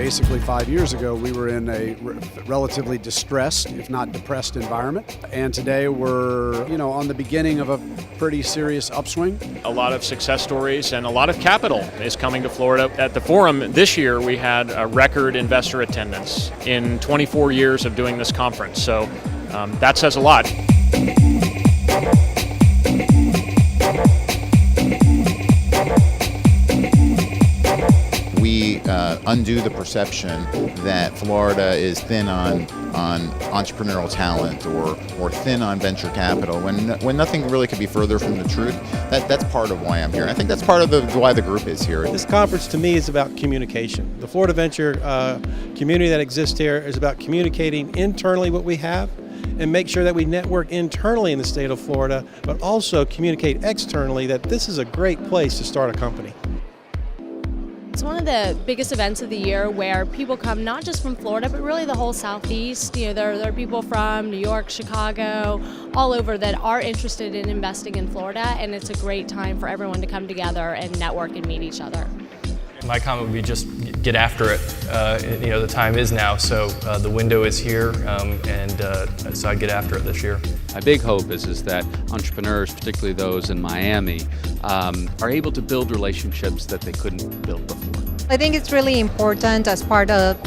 Basically 5 years ago, we were in a relatively distressed, if not depressed environment. And today we're, on the beginning of a pretty serious upswing. A lot of success stories and a lot of capital is coming to Florida. At the forum this year, we had a record investor attendance in 24 years of doing this conference. So that says a lot. We undo the perception that Florida is thin on entrepreneurial talent or thin on venture capital when nothing really could be further from the truth. That's part of why I'm here. I think that's part of why the group is here. This conference to me is about communication. The Florida Venture community that exists here is about communicating internally what we have and make sure that we network internally in the state of Florida, but also communicate externally that this is a great place to start a company. It's one of the biggest events of the year where people come not just from Florida, but really the whole Southeast. There are people from New York, Chicago, all over that are interested in investing in Florida, and it's a great time for everyone to come together and network and meet each other. My comment would be just get after it. The time is now, so the window is here, so I'd get after it this year. My big hope is that entrepreneurs, particularly those in Miami, are able to build relationships that they couldn't build before. I think it's really important as part of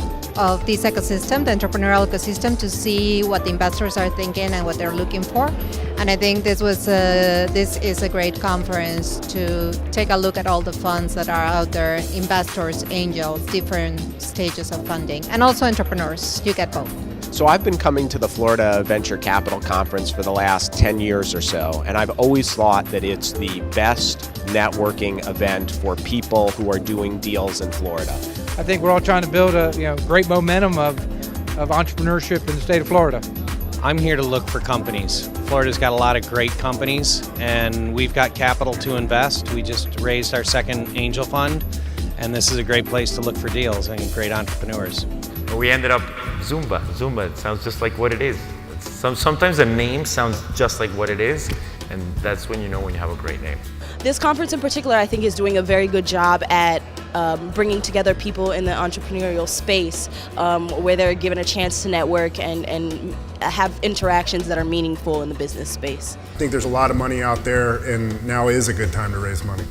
this ecosystem, the entrepreneurial ecosystem, to see what the investors are thinking and what they're looking for. And I think this is a great conference to take a look at all the funds that are out there, investors, angels, different stages of funding, and also entrepreneurs. You get both. So I've been coming to the Florida Venture Capital Conference for the last 10 years or so, and I've always thought that it's the best networking event for people who are doing deals in Florida. I think we're all trying to build a great momentum of entrepreneurship in the state of Florida. I'm here to look for companies. Florida's got a lot of great companies, and we've got capital to invest. We just raised our second angel fund, and this is a great place to look for deals and great entrepreneurs. We ended up Zumba. Zumba, it sounds just like what it is. Sometimes the name sounds just like what it is, and that's when you know when you have a great name. This conference in particular, I think, is doing a very good job at bringing together people in the entrepreneurial space where they're given a chance to network and have interactions that are meaningful in the business space. I think there's a lot of money out there, and now is a good time to raise money.